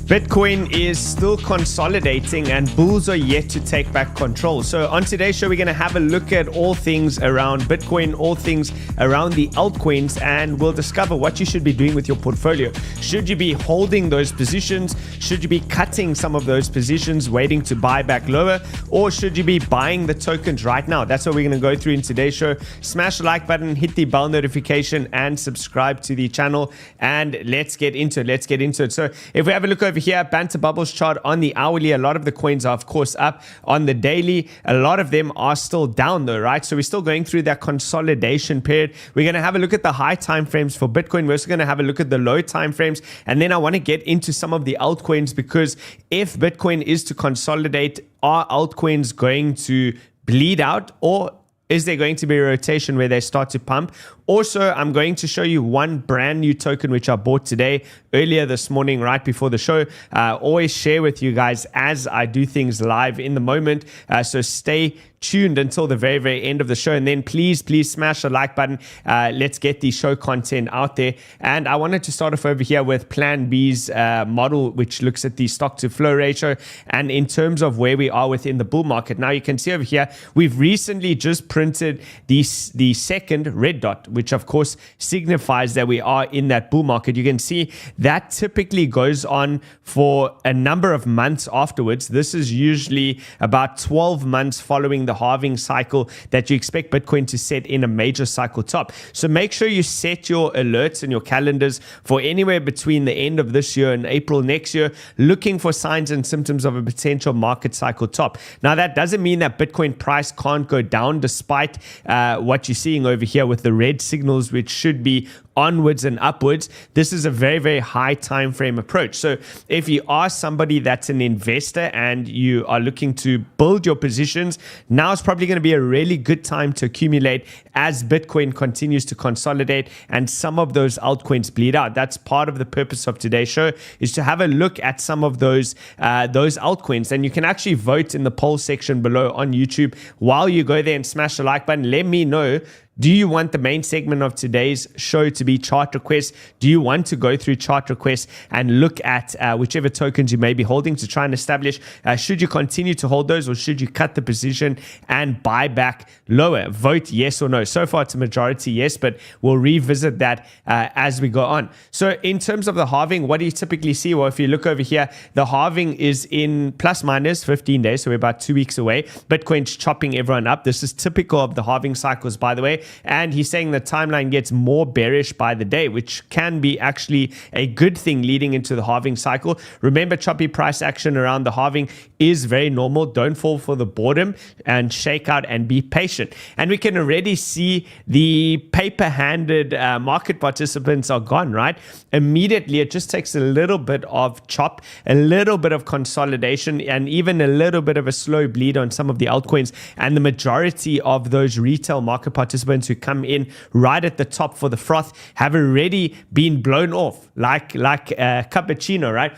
Bitcoin is still consolidating and bulls are yet to take back control. So on today's show, we're going to have a look at all things around Bitcoin, all things around the altcoins, and we'll discover what you should be doing with your portfolio. Should you be holding those positions? Should you be cutting some of those positions, waiting to buy back lower? Or should you be buying the tokens right now? That's what we're going to go through in today's show. Smash the like button, hit the bell notification, and subscribe to the channel. And let's get into it. So if we have a look over here, Banter Bubbles chart on the hourly, a lot of the coins are of course up. On the daily, a lot of them are still down though, right? So we're still going through that consolidation period. We're going to have a look at the high time frames for Bitcoin. We're also going to have a look at the low time frames, and then I want to get into some of the altcoins, because if Bitcoin is to consolidate, are altcoins going to bleed out, or is there going to be a rotation where they start to pump? Also, I'm going to show you one brand new token which I bought today, earlier this morning, right before the show. Always share with you guys as I do things live in the moment. So stay tuned until the very, very end of the show. And then please smash the like button. Let's get the show content out there. And I wanted to start off over here with Plan B's model, which looks at the stock to flow ratio. And in terms of where we are within the bull market. Now you can see over here, we've recently just printed the second red dot, which of course signifies that we are in that bull market. You can see that typically goes on for a number of months afterwards. This is usually about 12 months following the halving cycle that you expect Bitcoin to set in a major cycle top. So make sure you set your alerts and your calendars for anywhere between the end of this year and April next year, looking for signs and symptoms of a potential market cycle top. Now that doesn't mean that Bitcoin price can't go down, despite what you're seeing over here with the red signals, which should be onwards and upwards. This is a very, very high time frame approach. So if you are somebody that's an investor and you are looking to build your positions, now is probably going to be a really good time to accumulate as Bitcoin continues to consolidate and some of those altcoins bleed out. That's part of the purpose of today's show, is to have a look at some of those altcoins. And you can actually vote in the poll section below on YouTube. While you go there and smash the like button, let me know, do you want the main segment of today's show to be chart requests? Do you want to go through chart requests and look at whichever tokens you may be holding to try and establish, should you continue to hold those, or should you cut the position and buy back lower? Vote yes or no. So far it's a majority yes, but we'll revisit that as we go on. So in terms of the halving, what do you typically see? Well, if you look over here, the halving is in plus minus 15 days, so we're about 2 weeks away. Bitcoin's chopping everyone up. This is typical of the halving cycles, by the way. And he's saying the timeline gets more bearish by the day, which can be actually a good thing leading into the halving cycle. Remember, choppy price action around the halving is very normal. Don't fall for the boredom, and shake out and be patient. And we can already see the paper-handed market participants are gone, right? Immediately, it just takes a little bit of chop, a little bit of consolidation, and even a little bit of a slow bleed on some of the altcoins. And the majority of those retail market participants who come in right at the top for the froth have already been blown off, like cappuccino, right?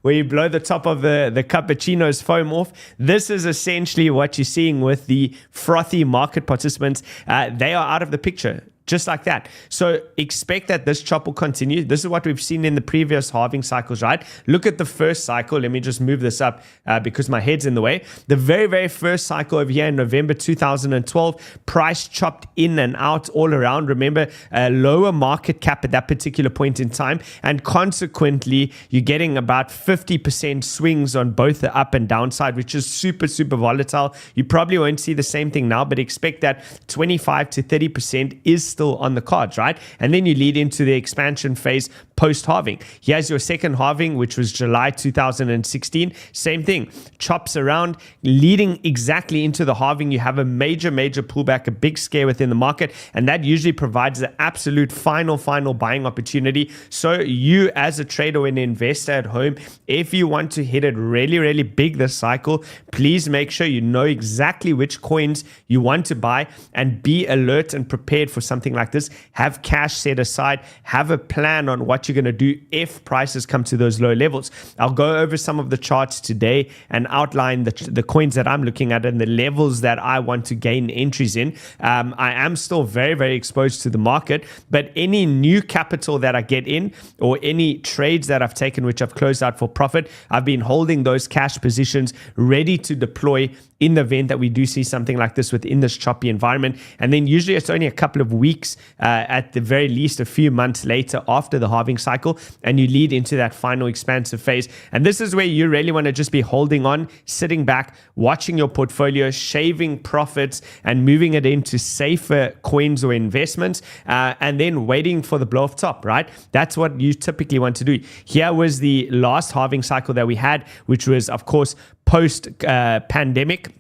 Where you blow the top of the cappuccino's foam off. This is essentially what you're seeing with the frothy market participants. They are out of the picture, just like that. So expect that this chop will continue. This is what we've seen in the previous halving cycles, right? Look at the first cycle. Let me just move this up because my head's in the way. The very, very first cycle over here in November 2012, price chopped in and out all around. Remember, a lower market cap at that particular point in time. And consequently, you're getting about 50% swings on both the up and down side, which is super, super volatile. You probably won't see the same thing now, but expect that 25 to 30% is still on the cards, right? And then you lead into the expansion phase post-halving. Here's your second halving, which was July 2016. Same thing, chops around, leading exactly into the halving. You have a major pullback, a big scare within the market, and that usually provides the absolute final buying opportunity. So you, as a trader or an investor at home, if you want to hit it really big this cycle, please make sure you know exactly which coins you want to buy and be alert and prepared for something something like this, have cash set aside, have a plan on what you're going to do if prices come to those low levels. I'll go over some of the charts today and outline the coins that I'm looking at and the levels that I want to gain entries in. I am still very, very exposed to the market, but any new capital that I get in or any trades that I've taken which I've closed out for profit, I've been holding those cash positions ready to deploy in the event that we do see something like this within this choppy environment. And then usually it's only a couple of weeks, at the very least a few months later after the halving cycle, and you lead into that final expansive phase. And this is where you really want to just be holding on, sitting back, watching your portfolio, shaving profits and moving it into safer coins or investments, and then waiting for the blow off top, right? That's what you typically want to do. Here was the last halving cycle that we had, which was, of course, post-pandemic.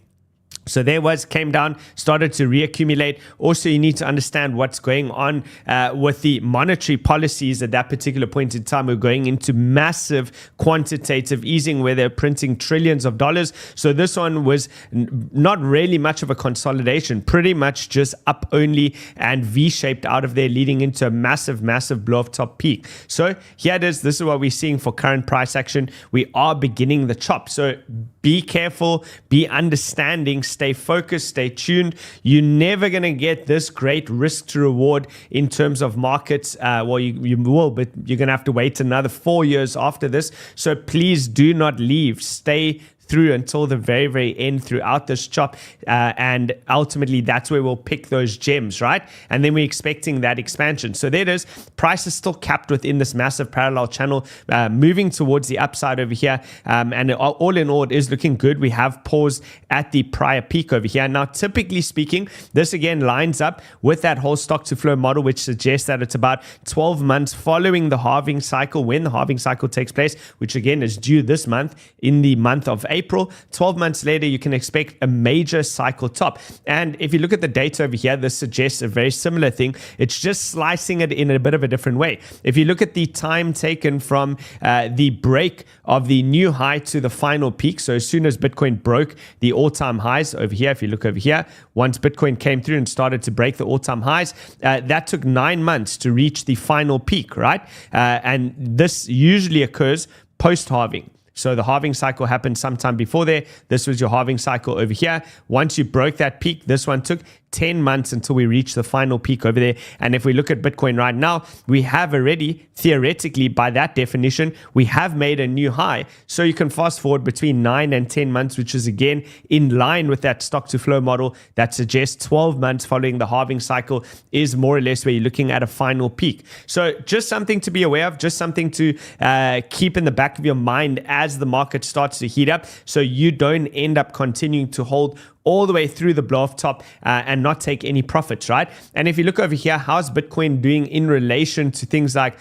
So there came down, started to reaccumulate. Also, you need to understand what's going on with the monetary policies at that particular point in time. We're going into massive quantitative easing where they're printing trillions of dollars. So this one was not really much of a consolidation, pretty much just up only and V-shaped out of there, leading into a massive, massive blow off top peak. So here it is. This is what we're seeing for current price action. We are beginning the chop. So be careful, be understanding, stay focused, stay tuned. You're never going to get this great risk to reward in terms of markets. Well, you will, but you're going to have to wait another 4 years after this. So please do not leave. Stay through until the very, very end throughout this chop. And ultimately, that's where we'll pick those gems, right? And then we're expecting that expansion. So there it is. Price is still capped within this massive parallel channel, moving towards the upside over here. And all in all, it is looking good. We have paused at the prior peak over here. Now, typically speaking, this again lines up with that whole stock to flow model, which suggests that it's about 12 months following the halving cycle, when the halving cycle takes place, which again is due this month, in the month of April. 12 months later, you can expect a major cycle top. And if you look at the data over here, this suggests a very similar thing. It's just slicing it in a bit of a different way. If you look at the time taken from the break of the new high to the final peak, so as soon as Bitcoin broke the all-time highs over here, if you look over here, once Bitcoin came through and started to break the all-time highs, that took 9 months to reach the final peak, right? And this usually occurs post-halving. So the halving cycle happened sometime before there. This was your halving cycle over here. Once you broke that peak, this one took 10 months until we reach the final peak over there. And if we look at Bitcoin right now, we have already, theoretically, by that definition, we have made a new high. So you can fast forward between 9 and 10 months, which is again in line with that stock to flow model that suggests 12 months following the halving cycle is more or less where you're looking at a final peak. So just something to be aware of, just something to keep in the back of your mind as the market starts to heat up, so you don't end up continuing to hold all the way through the blow off top and not take any profits, right? And if you look over here, how's Bitcoin doing in relation to things like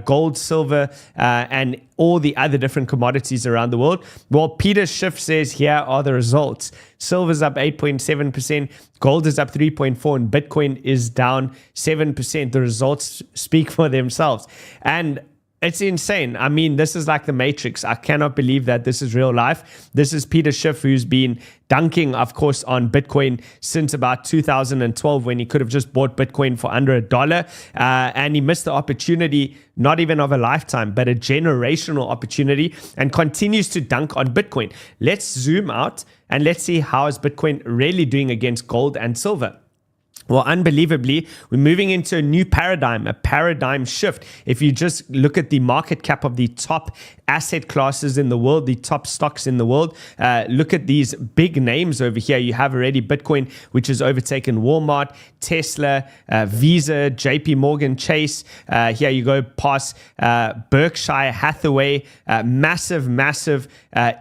gold, silver, and all the other different commodities around the world? Well, Peter Schiff says here are the results. Silver's up 8.7%, gold is up 3.4%, and Bitcoin is down 7%. The results speak for themselves. And it's insane. I mean, this is like the Matrix. I cannot believe that this is real life. This is Peter Schiff, who's been dunking, of course, on Bitcoin since about 2012, when he could have just bought Bitcoin for under $1. And he missed the opportunity, not even of a lifetime, but a generational opportunity, and continues to dunk on Bitcoin. Let's zoom out and let's see how is Bitcoin really doing against gold and silver. Well, unbelievably, we're moving into a new paradigm, a paradigm shift. If you just look at the market cap of the top asset classes in the world, the top stocks in the world, look at these big names over here. You have already Bitcoin, which has overtaken Walmart, Tesla, Visa, JP Morgan Chase. Here you go past Berkshire Hathaway, massive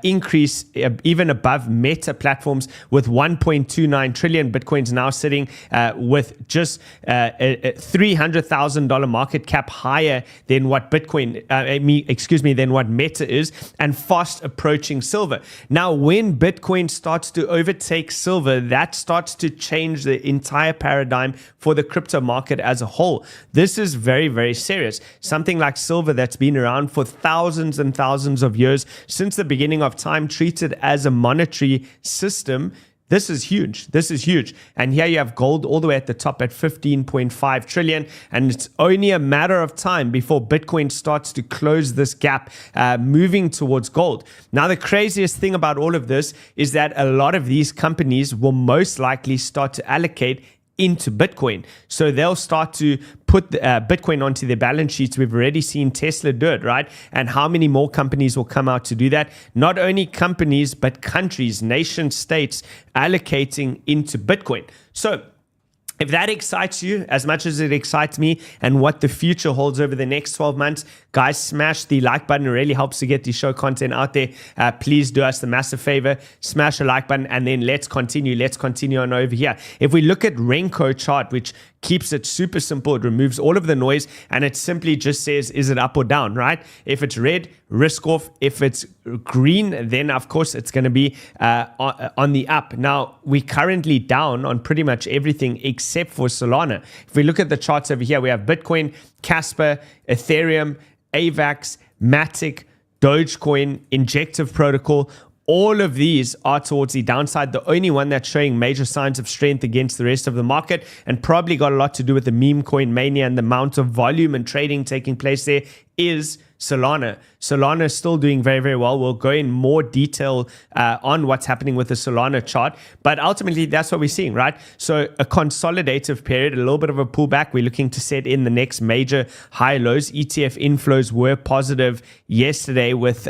increase, even above Meta platforms, with 1.29 trillion. Bitcoin's now sitting with just a $300,000 market cap, higher than what than what Meta is, and fast approaching silver. Now, when Bitcoin starts to overtake silver, that starts to change the entire paradigm for the crypto market as a whole. This is very, very serious. Something like silver that's been around for thousands and thousands of years, since the beginning of time, treated as a monetary system, This is huge. This is huge. And here you have gold all the way at the top at 15.5 trillion. And it's only a matter of time before Bitcoin starts to close this gap, moving towards gold. Now, the craziest thing about all of this is that a lot of these companies will most likely start to allocate into Bitcoin. So they'll start to put Bitcoin onto their balance sheets. We've already seen Tesla do it, right? And how many more companies will come out to do that? Not only companies, but countries, nation states allocating into Bitcoin. So if that excites you as much as it excites me and what the future holds over the next 12 months, guys, smash the like button. It really helps to get the show content out there. Please do us the massive favor. Smash the like button and then let's continue. Let's continue on over here. If we look at Renko chart, which keeps it super simple, it removes all of the noise and it simply just says, is it up or down, right? If it's red, risk off. If it's green, then of course it's going to be on the up. Now, we're currently down on pretty much everything except for Solana. If we look at the charts over here, we have Bitcoin, Casper, Ethereum, AVAX, Matic, Dogecoin, Injective Protocol. All of these are towards the downside. The only one that's showing major signs of strength against the rest of the market, and probably got a lot to do with the meme coin mania and the amount of volume and trading taking place there, is Solana. Solana is still doing very, very well. We'll go in more detail on what's happening with the Solana chart, but ultimately that's what we're seeing, right? So a consolidative period, a little bit of a pullback. We're looking to set in the next major high lows. ETF inflows were positive yesterday with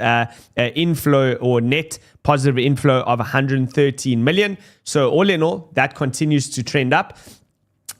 inflow or net positive inflow of 113 million. So all in all, that continues to trend up.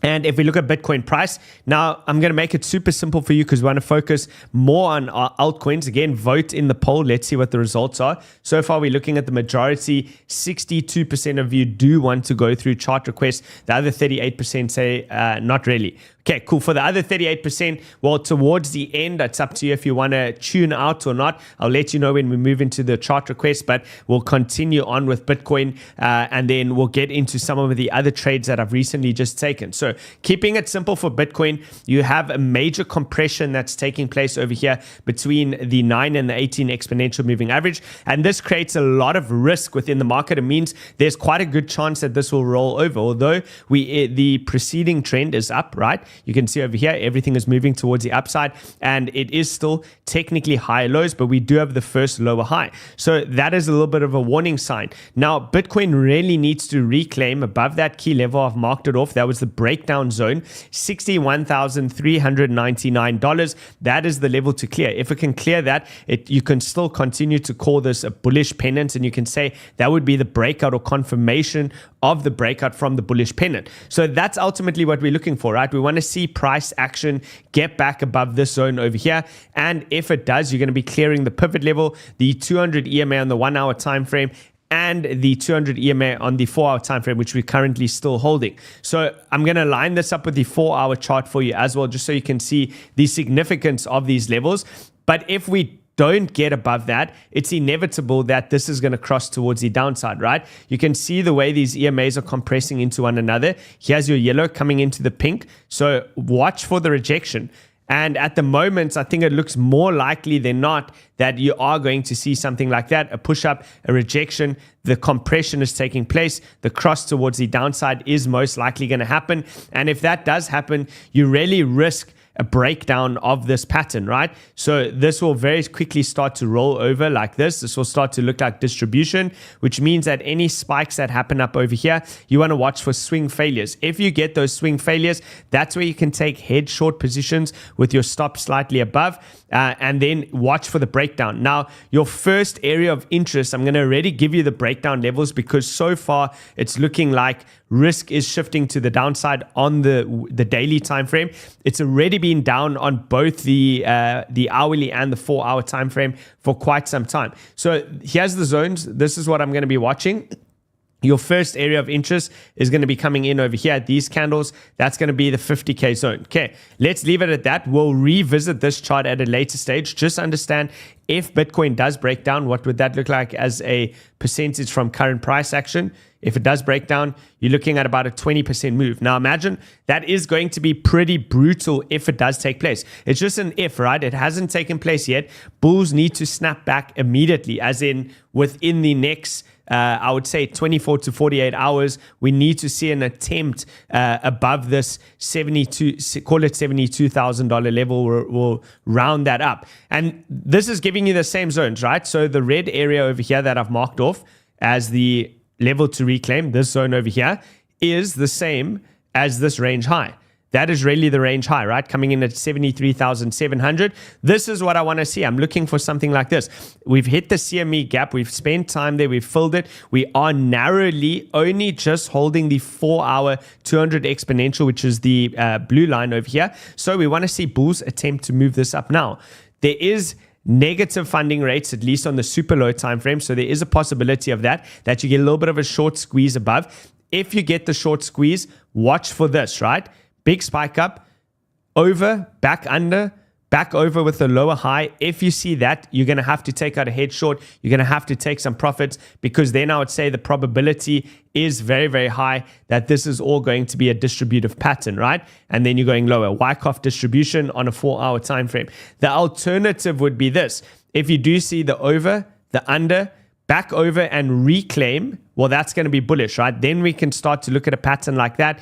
And if we look at Bitcoin price, now I'm going to make it super simple for you because we want to focus more on our altcoins. Again, vote in the poll. Let's see what the results are. So far, we're looking at the majority. 62% of you do want to go through chart requests. The other 38% say not really. Okay, cool. For the other 38%, well, towards the end, it's up to you if you want to tune out or not. I'll let you know when we move into the chart request, but we'll continue on with Bitcoin and then we'll get into some of the other trades that I've recently just taken. So keeping it simple for Bitcoin, you have a major compression that's taking place over here between the 9 and the 18 exponential moving average. And this creates a lot of risk within the market. It means there's quite a good chance that this will roll over. Although the preceding trend is up, right? You can see over here, everything is moving towards the upside and it is still technically higher lows, but we do have the first lower high. So that is a little bit of a warning sign. Now, Bitcoin really needs to reclaim above that key level. I've marked it off. That was the breakdown zone, $61,399. That is the level to clear. If it can clear that, you can still continue to call this a bullish pennant, and you can say that would be the breakout or confirmation of the breakout from the bullish pennant. So that's ultimately what we're looking for, right? We want to see price action get back above this zone over here. And if it does, you're going to be clearing the pivot level, the 200 EMA on the 1 hour time frame, and the 200 EMA on the 4 hour time frame, which we're currently still holding. So I'm going to line this up with the 4 hour chart for you as well, just so you can see the significance of these levels. But if we don't get above that, it's inevitable that this is going to cross towards the downside, right? You can see the way these EMAs are compressing into one another. Here's your yellow coming into the pink. So watch for the rejection. And at the moment, I think it looks more likely than not that you are going to see something like that, a push up, a rejection, the compression is taking place, the cross towards the downside is most likely going to happen. And if that does happen, you really risk a breakdown of this pattern, right? So this will very quickly start to roll over like this. This will start to look like distribution, which means that any spikes that happen up over here, you want to watch for swing failures. If you get those swing failures, that's where you can take head short positions with your stop slightly above and then watch for the breakdown. Now, your first area of interest, I'm going to already give you the breakdown levels because so far it's looking like risk is shifting to the downside on the daily time frame. It's already been down on both the hourly and the 4 hour time frame for quite some time. So here's the zones. This is what I'm going to be watching. Your first area of interest is going to be coming in over here at these candles. That's going to be the 50K zone. Okay, let's leave it at that. We'll revisit this chart at a later stage. Just understand if Bitcoin does break down, what would that look like as a percentage from current price action? If it does break down, you're looking at about a 20% move. Now imagine that is going to be pretty brutal if it does take place. It's just an if, right? It hasn't taken place yet. Bulls need to snap back immediately, as in within the next I would say 24 to 48 hours, we need to see an attempt above this call it $72,000 level. We'll round that up. And this is giving you the same zones, right? So the red area over here that I've marked off as the level to reclaim, this zone over here, is the same as this range high. That is really the range high, right? Coming in at 73,700. This is what I want to see. I'm looking for something like this. We've hit the CME gap. We've spent time there. We've filled it. We are narrowly only just holding the 4-hour 200 exponential, which is the blue line over here. So we want to see bulls attempt to move this up now. There is negative funding rates, at least on the super low time frame. So there is a possibility of that you get a little bit of a short squeeze above. If you get the short squeeze, watch for this, right? Big spike up, over, back under, back over with the lower high. If you see that, you're going to have to take out a head short. You're going to have to take some profits, because then I would say the probability is very, very high that this is all going to be a distributive pattern, right? And then you're going lower. Wyckoff distribution on a 4-hour time frame. The alternative would be this. If you do see the over, the under, back over and reclaim, well, that's going to be bullish, right? Then we can start to look at a pattern like that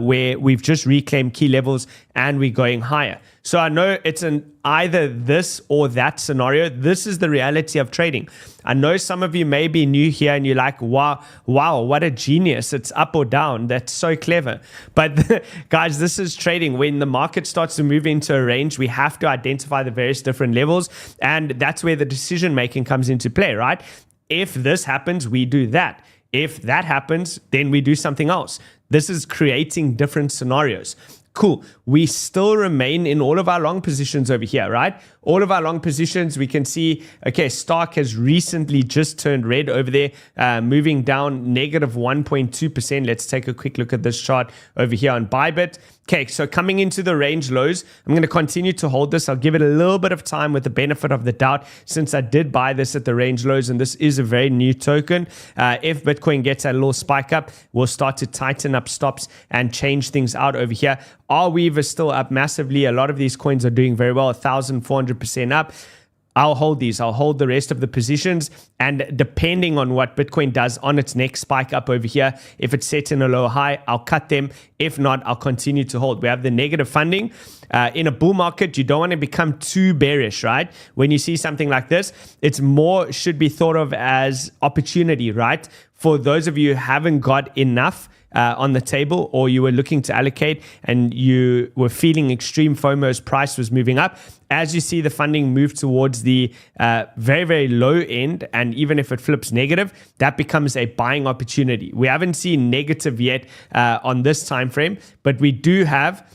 where we've just reclaimed key levels and we're going higher. So I know it's an either this or that scenario. This is the reality of trading. I know some of you may be new here and you're like, wow, what a genius. It's up or down. That's so clever. But guys, this is trading. When the market starts to move into a range, we have to identify the various different levels. And that's where the decision making comes into play, right? If this happens, we do that. If that happens, then we do something else. This is creating different scenarios. Cool. We still remain in all of our long positions over here, right? All of our long positions, we can see, okay, stock has recently just turned red over there, moving down negative 1.2%. Let's take a quick look at this chart over here on Bybit. Okay, so coming into the range lows, I'm going to continue to hold this. I'll give it a little bit of time with the benefit of the doubt, since I did buy this at the range lows, and this is a very new token. If Bitcoin gets a little spike up, we'll start to tighten up stops and change things out over here. 𝗕𝗏 is still up massively. A lot of these coins are doing very well, 1,400% up. I'll hold these. I'll hold the rest of the positions. And depending on what Bitcoin does on its next spike up over here, if it's set in a low high, I'll cut them. If not, I'll continue to hold. We have the negative funding. In a bull market, you don't want to become too bearish, right? When you see something like this, it's more should be thought of as opportunity, right? For those of you who haven't got enough on the table, or you were looking to allocate and you were feeling extreme FOMO as price was moving up, as you see the funding move towards the very, very low end, and even if it flips negative, that becomes a buying opportunity. We haven't seen negative yet on this time frame, but we do have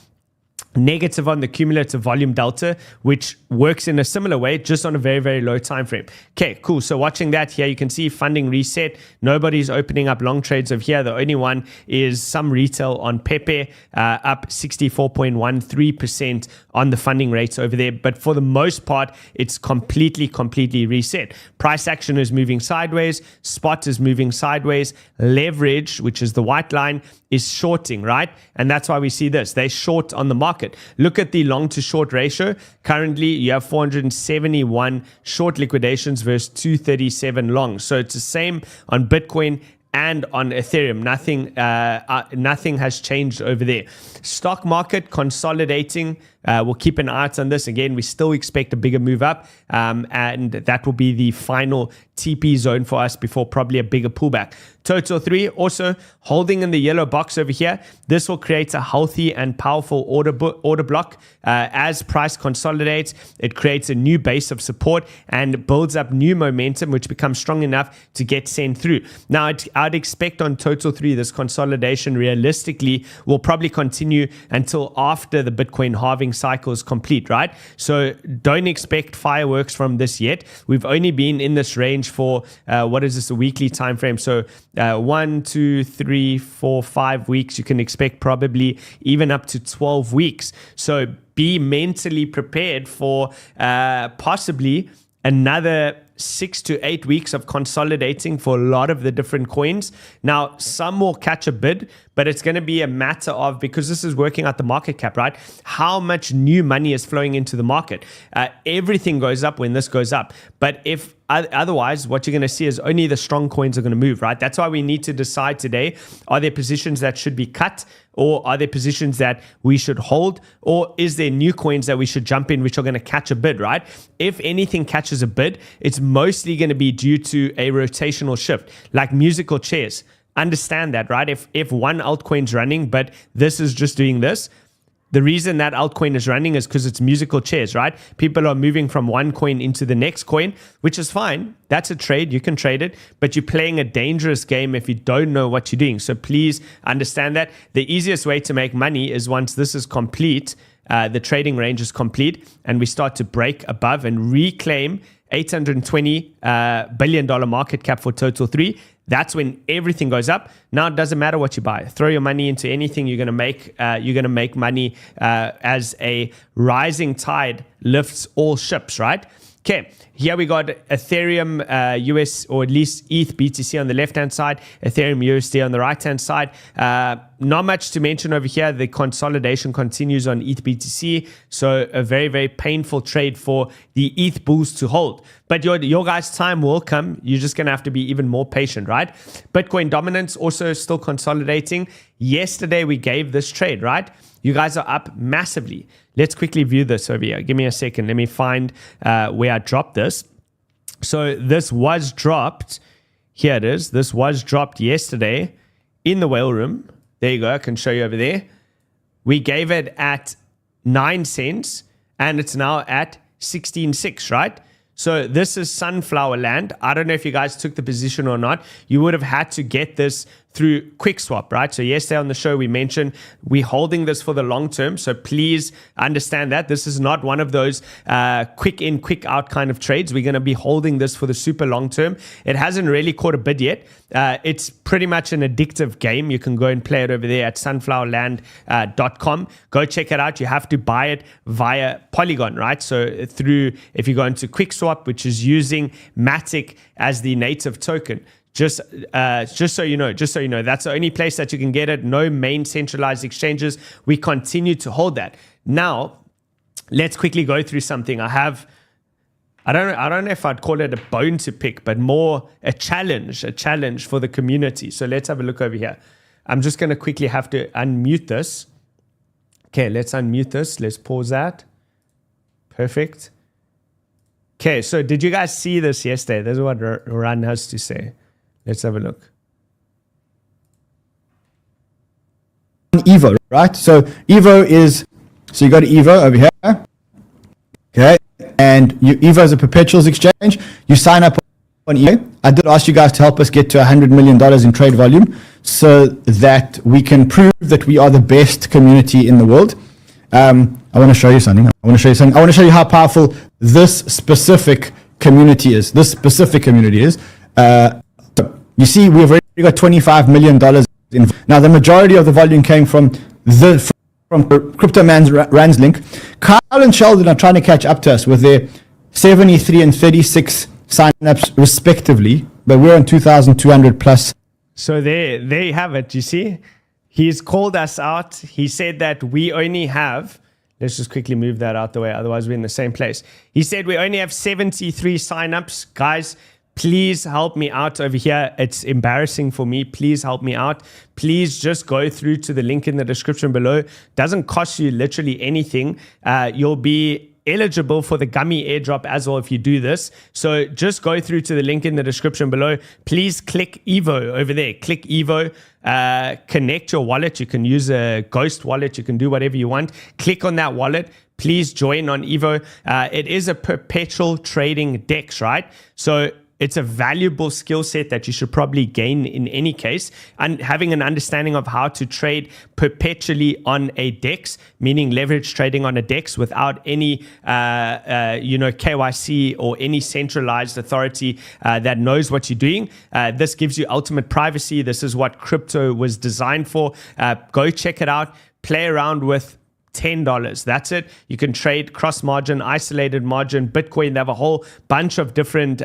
negative on the cumulative volume delta, which works in a similar way, just on a very, very low time frame. Okay, cool. So watching that here, you can see funding reset. Nobody's opening up long trades over here. The only one is some retail on 𝗕𝗚, up 64.13% on the funding rates over there. But for the most part, it's completely reset. Price action is moving sideways. Spot is moving sideways. Leverage, which is the white line, is shorting, right? And that's why we see this. They short on the market. Look at the long to short ratio. Currently, you have 471 short liquidations versus 237 long. So it's the same on Bitcoin and on Ethereum. Nothing has changed over there. Stock market consolidating. We'll keep an eye out on this. Again, we still expect a bigger move up, and that will be the final TP zone for us before probably a bigger pullback. Total 3 also holding in the yellow box over here. This will create a healthy and powerful order block. As price consolidates, it creates a new base of support and builds up new momentum, which becomes strong enough to get sent through. Now, I'd expect on Total 3, this consolidation realistically will probably continue until after the Bitcoin halving cycle is complete, right? So don't expect fireworks from this yet. We've only been in this range for a weekly time frame. So 1, 2, 3, 4, 5 weeks. You can expect probably even up to 12 weeks. So be mentally prepared for possibly another 6 to 8 weeks of consolidating for a lot of the different coins. Now, some will catch a bid, but it's going to be a matter of, because this is working out the market cap, right? How much new money is flowing into the market? Everything goes up when this goes up. But if Otherwise, what you're going to see is only the strong coins are going to move, right? That's why we need to decide today, are there positions that should be cut, or are there positions that we should hold, or is there new coins that we should jump in which are going to catch a bid, right? If anything catches a bid, it's mostly going to be due to a rotational shift, like musical chairs. Understand that, right? If one altcoin's running, but this is just doing this, the reason that altcoin is running is because it's musical chairs, right? People are moving from one coin into the next coin, which is fine. That's a trade. You can trade it, but you're playing a dangerous game if you don't know what you're doing. So please understand that. The easiest way to make money is once this is complete, the trading range is complete, and we start to break above and reclaim $820 billion market cap for Total 3. That's when everything goes up. Now it doesn't matter what you buy. Throw your money into anything. You're gonna make money as a rising tide lifts all ships, right? Okay, here we got Ethereum US, or at least ETH BTC on the left-hand side, Ethereum USD on the right-hand side. Not much to mention over here. The consolidation continues on ETH BTC. So a very, very painful trade for the ETH bulls to hold. But your guys' time will come. You're just going to have to be even more patient, right? Bitcoin dominance also still consolidating. Yesterday, we gave this trade, right? You guys are up massively. Let's quickly view this over here. Give me a second. Let me find where I dropped this. So this was dropped. Here it is. This was dropped yesterday in the whale room. There you go. I can show you over there. We gave it at 9 cents and it's now at 16.6, right? So this is sunflower land. I don't know if you guys took the position or not. You would have had to get this through QuickSwap, right? So yesterday on the show, we mentioned we're holding this for the long term. So please understand that this is not one of those quick in, quick out kind of trades. We're going to be holding this for the super long term. It hasn't really caught a bid yet. It's pretty much an addictive game. You can go and play it over there at sunflowerland.com. Go check it out. You have to buy it via Polygon, right? So if you go into QuickSwap, which is using Matic as the native token, just so you know, that's the only place that you can get it. No main centralized exchanges. We continue to hold that. Now, let's quickly go through something. I don't know if I'd call it a bone to pick, but more a challenge for the community. So let's have a look over here. I'm just going to quickly have to unmute this. Okay, let's unmute this. Let's pause that. Perfect. Okay, so did you guys see this yesterday? This is what Ran has to say. Let's have a look. Evo, right? So Evo is, so you got Evo over here. Okay. And Evo is a perpetuals exchange. You sign up on Evo. I did ask you guys to help us get to $100 million in trade volume so that we can prove that we are the best community in the world. I want to show you something. I want to show you how powerful this specific community is. You see, we've already got $25 million in. Now, the majority of the volume came from Crypto Man's link. Kyle and Sheldon are trying to catch up to us with their 73 and 36 signups respectively, but we're on 2,200 plus. So there you have it. You see, he's called us out. He said that we only have. Let's just quickly move that out the way. Otherwise, we're in the same place. He said we only have 73 signups, guys. Please help me out over here. It's embarrassing for me. Please help me out. Please just go through to the link in the description below. Doesn't cost you literally anything. You'll be eligible for the gummy airdrop as well if you do this. So just go through to the link in the description below. Please click Evo over there. Click Evo. Connect your wallet. You can use a ghost wallet. You can do whatever you want. Click on that wallet. Please join on Evo. It is a perpetual trading DEX, right? So it's a valuable skill set that you should probably gain in any case. And having an understanding of how to trade perpetually on a DEX, meaning leverage trading on a DEX without any, KYC or any centralized authority that knows what you're doing. This gives you ultimate privacy. This is what crypto was designed for. Go check it out. Play around with $10. That's it. You can trade cross margin, isolated margin, Bitcoin. They have a whole bunch of different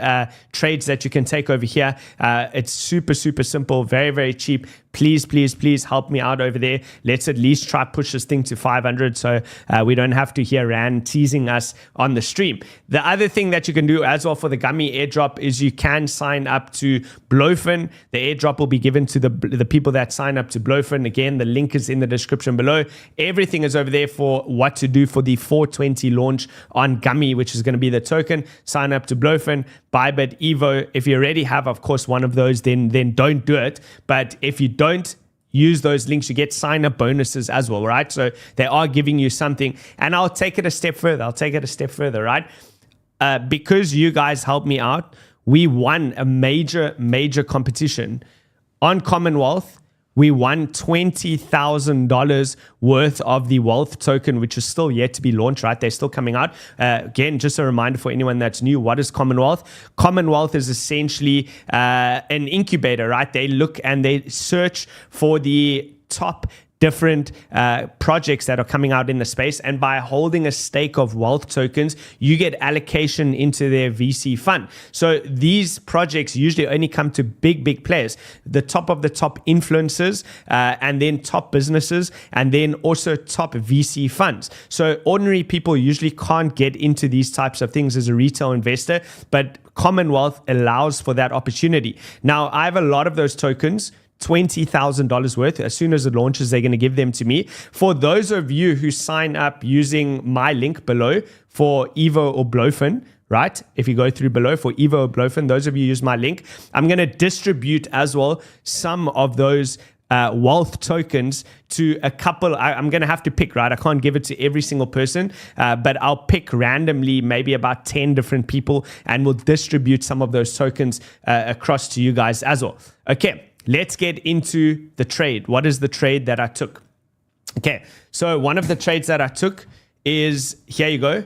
trades that you can take over here. It's super, super simple, very, very cheap. please, please, please help me out over there. Let's at least try push this thing to 500 so we don't have to hear Rand teasing us on the stream. The other thing that you can do as well for the Gummy airdrop is you can sign up to 𝗏𝗏𝗏. The airdrop will be given to the people that sign up to 𝗏𝗏𝗏. Again, the link is in the description below. Everything is over there for what to do for the 420 launch on Gummy, which is going to be the token. Sign up to 𝗏𝗏𝗏, Bybit, Evo. If you already have, of course, one of those, then don't do it. But if you don't use those links, you get sign-up bonuses as well, right? So they are giving you something. And I'll take it a step further, right? Because you guys helped me out, we won a major competition on Commonwealth. We won $20,000 worth of the Wealth token, which is still yet to be launched, right? They're still coming out. Again, just a reminder for anyone that's new, what is Commonwealth? Commonwealth is essentially an incubator, right? They look and they search for the top different projects that are coming out in the space, and by holding a stake of Wealth tokens, you get allocation into their VC fund. So these projects usually only come to big players, the top of the top influencers, and then top businesses, and then also top VC funds. So ordinary people usually can't get into these types of things as a retail investor, but Commonwealth allows for that opportunity. Now, I have a lot of those tokens, $20,000 worth. As soon as it launches, they're going to give them to me. For those of you who sign up using my link below for Evo or 𝗏𝗏𝗏, right? If you go through below for Evo or 𝗏𝗏𝗏, those of you use my link, I'm going to distribute as well some of those Wealth tokens to a couple. I'm going to have to pick, right? I can't give it to every single person, but I'll pick randomly maybe about 10 different people, and we'll distribute some of those tokens across to you guys as well. Okay. Let's get into the trade. What is the trade that I took? Okay, so one of the trades that I took is, here you go,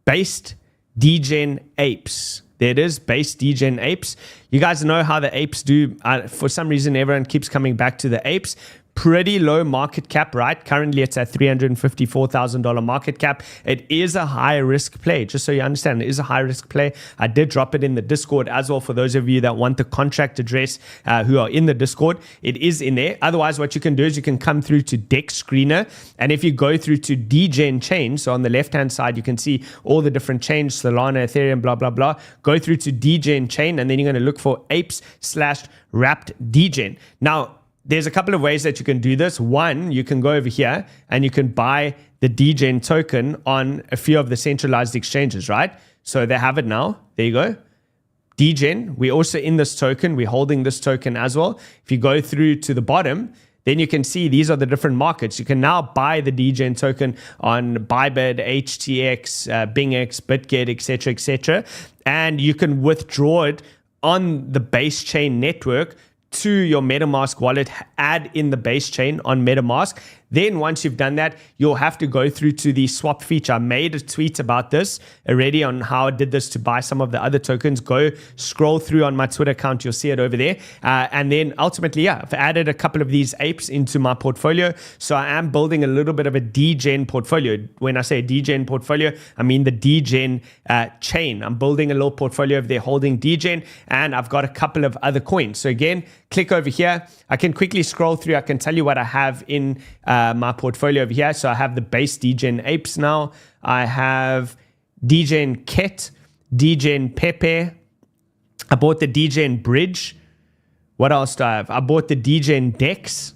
based degen apes. There it is, based degen apes. You guys know how the apes do. For some reason, everyone keeps coming back to the apes. Pretty low market cap, right? Currently, it's at $354,000 market cap. It is a high risk play, just so you understand. It is a high risk play. I did drop it in the Discord as well for those of you that want the contract address who are in the Discord. It is in there. Otherwise, what you can do is you can come through to DEX Screener, and if you go through to degen chain, so on the left-hand side, you can see all the different chains, Solana, Ethereum, blah, blah, blah. Go through to degen chain, and then you're going to look for apes/wrapped degen. Now, there's a couple of ways that you can do this. One, you can go over here and you can buy the degen token on a few of the centralized exchanges, right? So they have it now. There you go. Degen, we're also in this token. We're holding this token as well. If you go through to the bottom, then you can see these are the different markets. You can now buy the degen token on Bybit, HTX, BingX, BitGet, etc., etc. And you can withdraw it on the base chain network to your MetaMask wallet, add in the base chain on MetaMask. Then once you've done that, you'll have to go through to the swap feature. I made a tweet about this already on how I did this to buy some of the other tokens. Go scroll through on my Twitter account. You'll see it over there. And then ultimately, yeah, I've added a couple of these apes into my portfolio. So I am building a little bit of a degen portfolio. When I say degen portfolio, I mean the degen chain. I'm building a little portfolio of their holding degen, and I've got a couple of other coins. So again, click over here. I can quickly scroll through. I can tell you what I have in my portfolio over here. So I have the base degen apes now. I have degen 𝗕𝗘, degen 𝗕𝗘𝗄. I bought the degen bridge. What else do I have? I bought the degen DEX.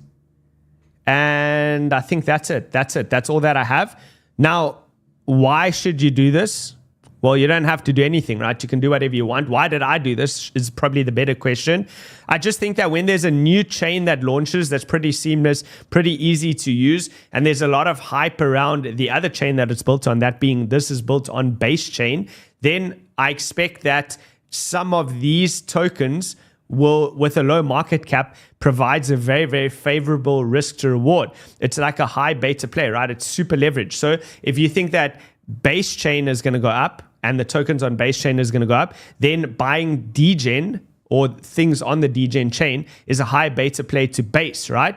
And I think that's it. That's all that I have. Now, why should you do this? Well, you don't have to do anything, right? You can do whatever you want. Why did I do this is probably the better question. I just think that when there's a new chain that launches that's pretty seamless, pretty easy to use, and there's a lot of hype around the other chain that it's built on, that being this is built on base chain, then I expect that some of these tokens will, with a low market cap, provides a very, very favorable risk to reward. It's like a high beta play, right? It's super leveraged. So if you think that base chain is going to go up and the tokens on base chain is going to go up, then buying degen or things on the degen chain is a high beta play to base, right?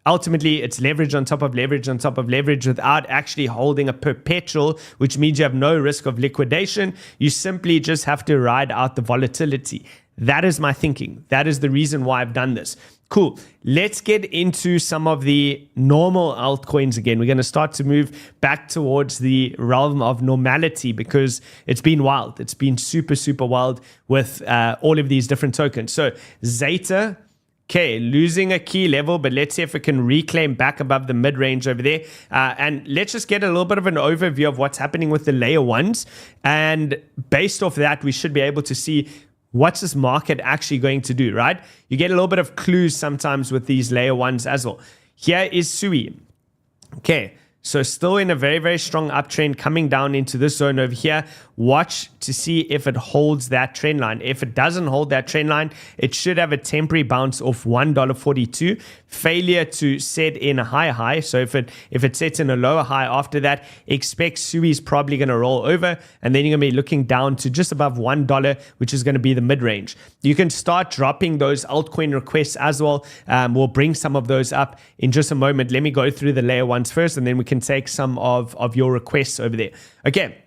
ultimately it's leverage on top of leverage on top of leverage without actually holding a perpetual, which means you have no risk of liquidation. You simply just have to ride out the volatility. That is my thinking. That is the reason why I've done this. Cool. Let's get into some of the normal altcoins again. We're going to start to move back towards the realm of normality because it's been wild. It's been super, super wild with all of these different tokens. So Zeta, okay, losing a key level, but let's see if it can reclaim back above the mid-range over there. And let's just get a little bit of an overview of what's happening with the layer ones. And based off that, we should be able to see what's this market actually going to do, right? You get a little bit of clues sometimes with these layer ones as well. Here is Sui. Okay, so still in a very, very strong uptrend coming down into this zone over here. Watch to see if it holds that trend line. If it doesn't hold that trend line, it should have a temporary bounce off $1.42. Failure to set in a higher high. So if it sets in a lower high after that, expect Sui is probably going to roll over, and then you're going to be looking down to just above $1, which is going to be the mid-range. You can start dropping those altcoin requests as well. We'll bring some of those up in just a moment. Let me go through the layer ones first, and then we can take some of your requests over there. Okay.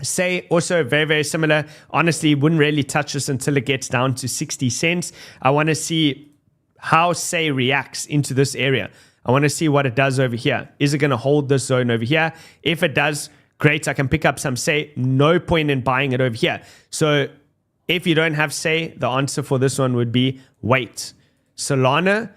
Say also very, very similar. Honestly, wouldn't really touch this until it gets down to 60 cents. I want to see how Say reacts into this area. I want to see what it does over here. Is it going to hold this zone over here? If it does, great. I can pick up some Say. No point in buying it over here. So if you don't have Say, the answer for this one would be wait. Solana,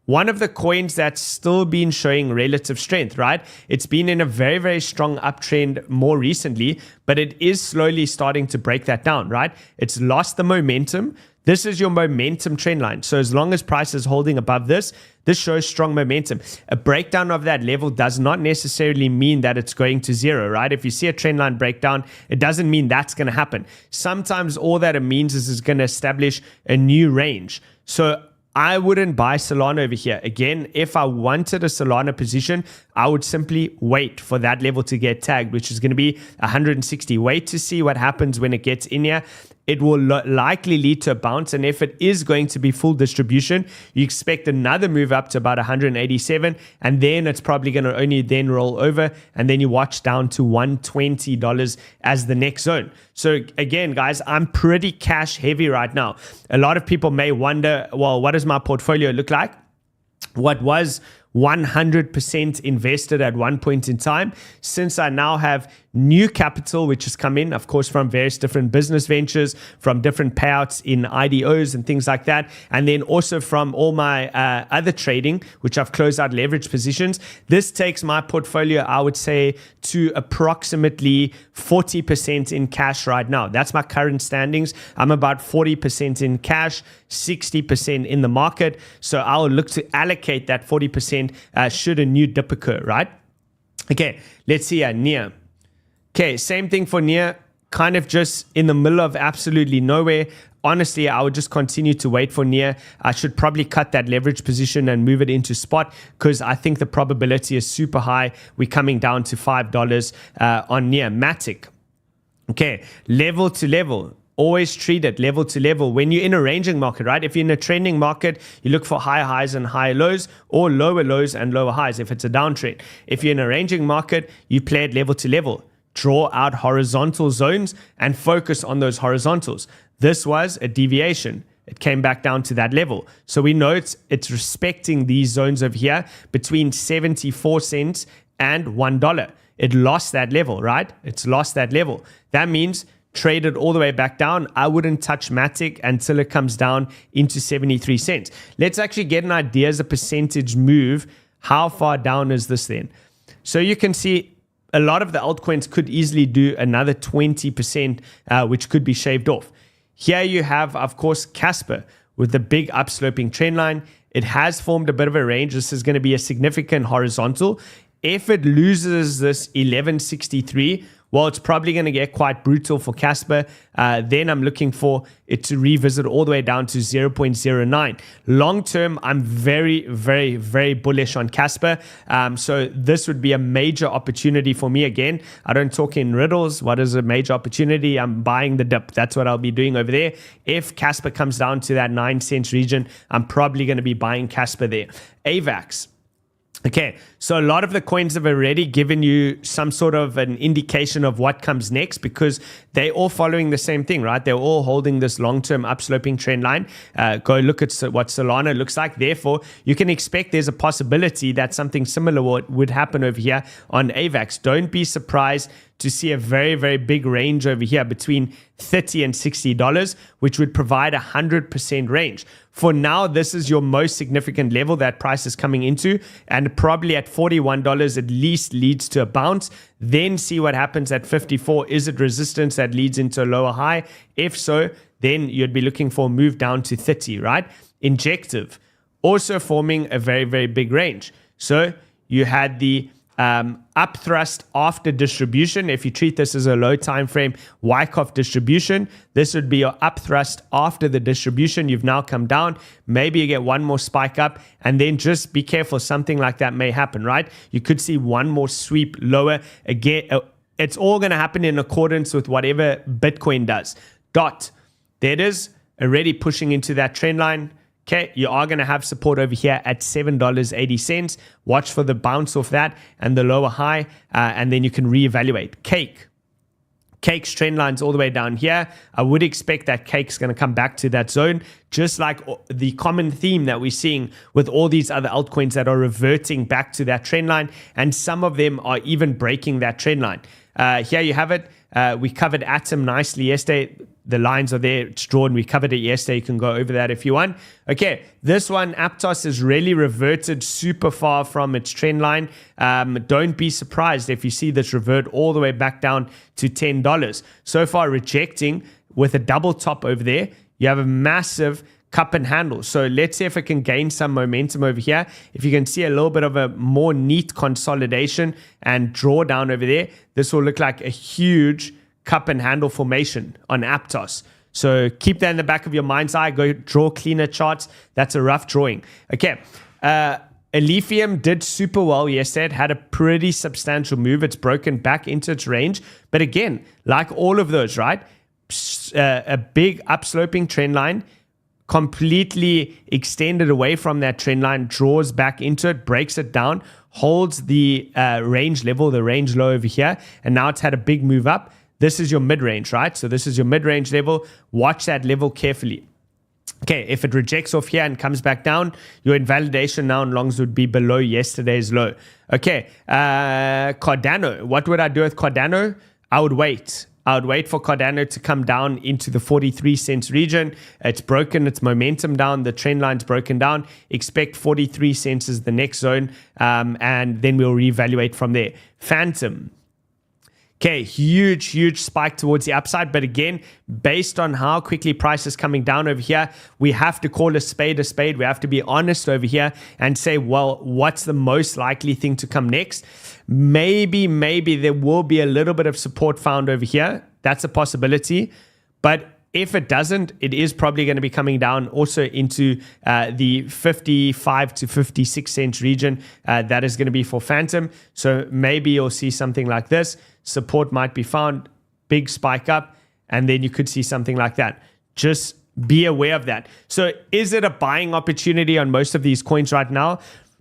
one of the coins that's still been showing relative strength, right? It's been in a very, very strong uptrend more recently, but it is slowly starting to break that down, right? It's lost the momentum. This is your momentum trend line. So as long as price is holding above this, this shows strong momentum. A breakdown of that level does not necessarily mean that it's going to zero, right? If you see a trend line breakdown, it doesn't mean that's going to happen. Sometimes all that it means is it's going to establish a new range. So I wouldn't buy Solana over here. Again, if I wanted a Solana position, I would simply wait for that level to get tagged, which is going to be 160. Wait to see what happens when it gets in here. It will likely lead to a bounce. And if it is going to be full distribution, you expect another move up to about 187. And then it's probably going to only then roll over. And then you watch down to $120 as the next zone. So again, guys, I'm pretty cash heavy right now. A lot of people may wonder, well, what does my portfolio look like? What was 100% invested at one point in time. Since I now have new capital, which has come in, of course, from various different business ventures, from different payouts in IDOs and things like that, and then also from all my other trading, which I've closed out leverage positions. This takes my portfolio, I would say, to approximately 40% in cash right now. That's my current standings. I'm about 40% in cash, 60% in the market. So I'll look to allocate that 40% should a new dip occur, right? Okay, let's see here, NEAR. Okay, same thing for NEAR, kind of just in the middle of absolutely nowhere. Honestly, I would just continue to wait for NEAR. I should probably cut that leverage position and move it into spot because I think the probability is super high. We're coming down to $5 on NEAR. Matic. Okay, level to level. Always treat it level to level. When you're in a ranging market, right? If you're in a trending market, you look for higher highs and higher lows, or lower lows and lower highs if it's a downtrend. If you're in a ranging market, you play it level to level. Draw out horizontal zones and focus on those horizontals. This was a deviation. It came back down to that level. So we know it's respecting these zones over here between 74 cents and $1. It lost that level, right? It's lost that level. That means trade it all the way back down. I wouldn't touch Matic until it comes down into 73 cents. Let's actually get an idea as a percentage move. How far down is this then? So you can see a lot of the altcoins could easily do another 20%, which could be shaved off. Here you have, of course, Casper with the big upsloping trend line. It has formed a bit of a range. This is going to be a significant horizontal. If it loses this 1163, well, it's probably going to get quite brutal for Casper. Then I'm looking for it to revisit all the way down to 0.09. Long term, I'm very, very, very bullish on Casper. So this would be a major opportunity for me again. I don't talk in riddles. What is a major opportunity? I'm buying the dip. That's what I'll be doing over there. If Casper comes down to that 9 cents region, I'm probably going to be buying Casper there. AVAX. Okay, so a lot of the coins have already given you some sort of an indication of what comes next because they're all following the same thing, right? They're all holding this long-term upsloping trend line. Go look at what Solana looks like. Therefore, you can expect there's a possibility that something similar would happen over here on AVAX. Don't be surprised to see a very, very big range over here between $30 and $60, which would provide a 100% range. For now, this is your most significant level that price is coming into, and probably at $41 at least leads to a bounce. Then see what happens at 54. Is it resistance that leads into a lower high? If so, then you'd be looking for a move down to 30, right? Injective, also forming a very, very big range. So you had the up thrust after distribution. If you treat this as a low time frame Wyckoff distribution, this would be your up thrust after the distribution. You've now come down. Maybe you get one more spike up, and then just be careful. Something like that may happen, right? You could see one more sweep lower. Again, it's all going to happen in accordance with whatever Bitcoin does. That is already pushing into that trend line. Okay, you are going to have support over here at $7.80. Watch for the bounce off that and the lower high, and then you can reevaluate. Cake's trend line's all the way down here. I would expect that Cake's going to come back to that zone, just like the common theme that we're seeing with all these other altcoins that are reverting back to that trend line, and some of them are even breaking that trend line. Here you have it. We covered Atom nicely yesterday. The lines are there. It's drawn. We covered it yesterday. You can go over that if you want. Okay, this one, Aptos, has really reverted super far from its trend line. Don't be surprised if you see this revert all the way back down to $10. So far, rejecting with a double top over there. You have a massive cup and handle. So let's see if it can gain some momentum over here. If you can see a little bit of a more neat consolidation and drawdown over there, this will look like a huge cup and handle formation on Aptos. So keep that in the back of your mind's eye. Go draw cleaner charts. That's a rough drawing. Okay. Ethereum did super well yesterday. It had a pretty substantial move. It's broken back into its range. But again, like all of those, right? A big upsloping trend line, completely extended away from that trend line, draws back into it, breaks it down, holds the range level, the range low over here. And now it's had a big move up. This is your mid-range, right? So this is your mid-range level. Watch that level carefully. Okay, if it rejects off here and comes back down, your invalidation now in longs would be below yesterday's low. Okay, Cardano. What would I do with Cardano? I would wait. I would wait for Cardano to come down into the 43 cents region. It's broken its momentum down. The trend line's broken down. Expect 43 cents as the next zone, and then we'll reevaluate from there. Phantom. Okay, huge spike towards the upside. But again, based on how quickly price is coming down over here, we have to call a spade a spade. We have to be honest over here and say, well, what's the most likely thing to come next? Maybe there will be a little bit of support found over here. That's a possibility. But if it doesn't, it is probably going to be coming down also into the 55 to 56 cents region. That is going to be for Phantom. So maybe you'll see something like this. Support might be found, big spike up, and then you could see something like that. Just be aware of that. So is it a buying opportunity on most of these coins right now?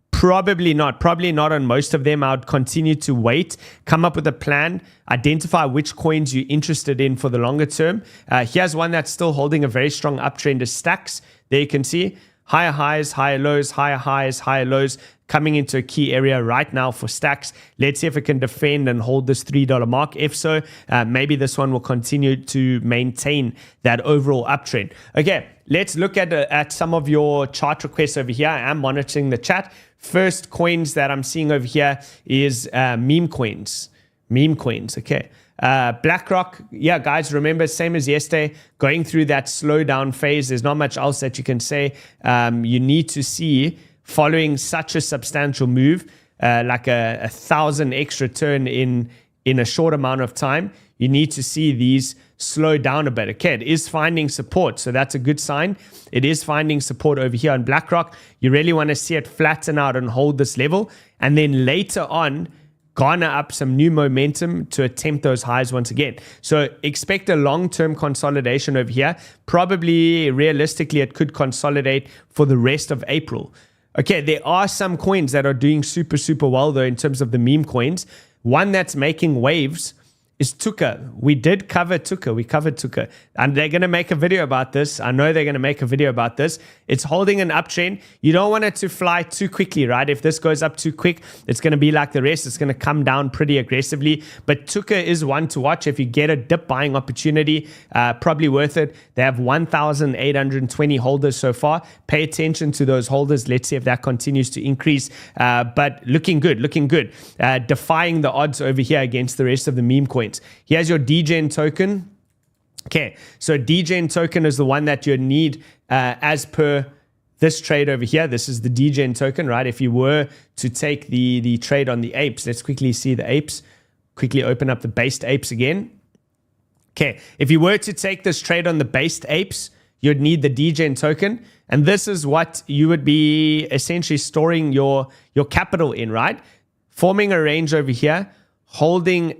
Probably not. Probably not on most of them. I would continue to wait, come up with a plan, identify which coins you're interested in for the longer term. Here's one that's still holding a very strong uptrend is Stacks. There you can see higher highs, higher lows, higher highs, higher lows, coming into a key area right now for Stacks. Let's see if it can defend and hold this $3 mark. If so, maybe this one will continue to maintain that overall uptrend. Okay, let's look at some of your chart requests over here. I am monitoring the chat. First coins that I'm seeing over here is meme coins. Meme coins, okay. BlackRock, yeah, guys, remember, same as yesterday, going through that slowdown phase. There's not much else that you can say. You need to see, following such a substantial move, like a 1,000x return in a short amount of time, you need to see these slow down a bit. Okay, it is finding support, so that's a good sign. It is finding support over here on BlackRock. You really want to see it flatten out and hold this level, and then later on, garner up some new momentum to attempt those highs once again. So expect a long-term consolidation over here. Probably, realistically, it could consolidate for the rest of April. Okay, there are some coins that are doing super, super well, though, in terms of the meme coins. One that's making waves is 𝗕𝗘𝗣𝗢. We did cover 𝗕𝗘𝗣𝗢. We covered 𝗕𝗘𝗣𝗢. And they're going to make a video about this. I know they're going to make a video about this. It's holding an uptrend. You don't want it to fly too quickly, right? If this goes up too quick, it's going to be like the rest. It's going to come down pretty aggressively. But 𝗕𝗘𝗣𝗢 is one to watch. If you get a dip buying opportunity, probably worth it. They have 1,820 holders so far. Pay attention to those holders. Let's see if that continues to increase. But looking good, looking good. Defying the odds over here against the rest of the meme coins. Here's your 𝗕𝗔𝗓𝗔 token. Okay, so 𝗕𝗔𝗓𝗔 token is the one that you need as per this trade over here. This is the 𝗕𝗔𝗓𝗔 token, right? If you were to take the trade on the apes, let's quickly see the apes. Quickly open up the based apes again. Okay, if you were to take this trade on the based apes, you'd need the 𝗕𝗔𝗓𝗔 token. And this is what you would be essentially storing your capital in, right? Forming a range over here, holding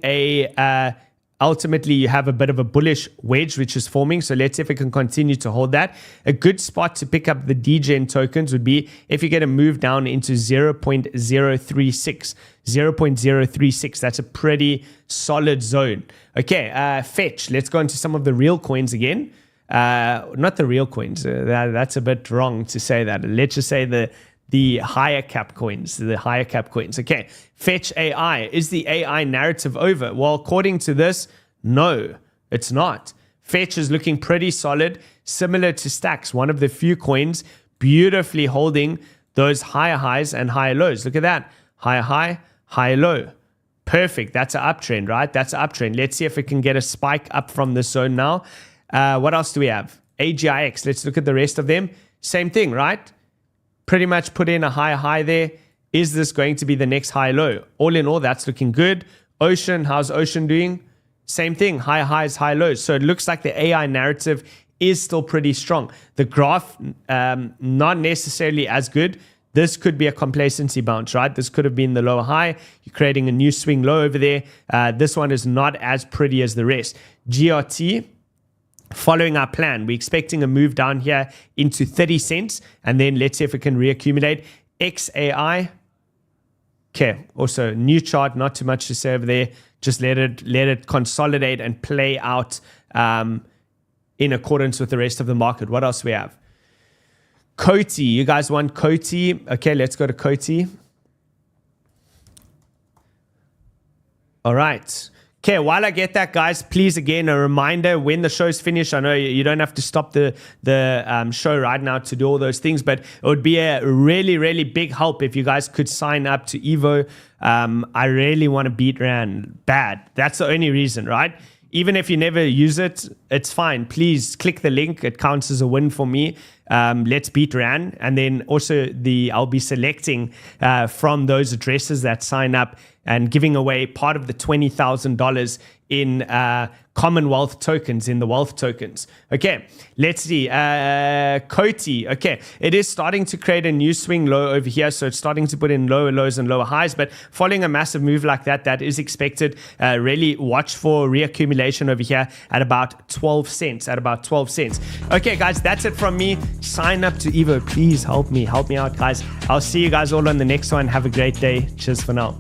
ultimately you have a bit of a bullish wedge which is forming. So let's see if it can continue to hold that. A good spot to pick up the 𝗕𝗔𝗓𝗔 tokens would be if you get a move down into 0.036. 0.036. That's a pretty solid zone. Okay, fetch. Let's go into some of the real coins again. Not the real coins. That's a bit wrong to say that. Let's just say the higher cap coins, Okay, Fetch AI. Is the AI narrative over? Well, according to this, no, it's not. Fetch is looking pretty solid, similar to Stacks, one of the few coins beautifully holding those higher highs and higher lows. Look at that. Higher high, higher low. Perfect. That's an uptrend, right? That's an uptrend. Let's see if it can get a spike up from this zone now. What else do we have? AGIX. Let's look at the rest of them. Same thing, right? Pretty much put in a higher high there. Is this going to be the next high low? All in all, that's looking good. Ocean, how's Ocean doing? Same thing, high highs, high lows. So it looks like the AI narrative is still pretty strong. The graph, not necessarily as good. This could be a complacency bounce, right? This could have been the lower high. You're creating a new swing low over there. This one is not as pretty as the rest. GRT, following our plan, we're expecting a move down here into 30 cents. And then let's see if it can reaccumulate. XAI. Okay, also new chart, not too much to say over there. Just let it consolidate and play out in accordance with the rest of the market. What else do we have? 𝗕𝗘𝗧. You guys want 𝗕𝗘𝗧? Okay, let's go to 𝗕𝗘𝗧. All right. Okay, while I get that, guys, please, again, a reminder, when the show's finished, I know you don't have to stop the show right now to do all those things, but it would be a really, really big help if you guys could sign up to Evo. I really want to beat Rand bad. That's the only reason, right? Even if you never use it, it's fine. Please click the link. It counts as a win for me. Let's beat Rand. And then also I'll be selecting from those addresses that sign up and giving away part of the $20,000 in Commonwealth tokens, in the wealth tokens. Okay, let's see. 𝗕𝗘𝗧. Okay, it is starting to create a new swing low over here. So it's starting to put in lower lows and lower highs. But following a massive move like that is expected. Really watch for reaccumulation over here at about 12 cents. Okay, guys, that's it from me. Sign up to Evo. Please help me out, guys. I'll see you guys all on the next one. Have a great day. Cheers for now.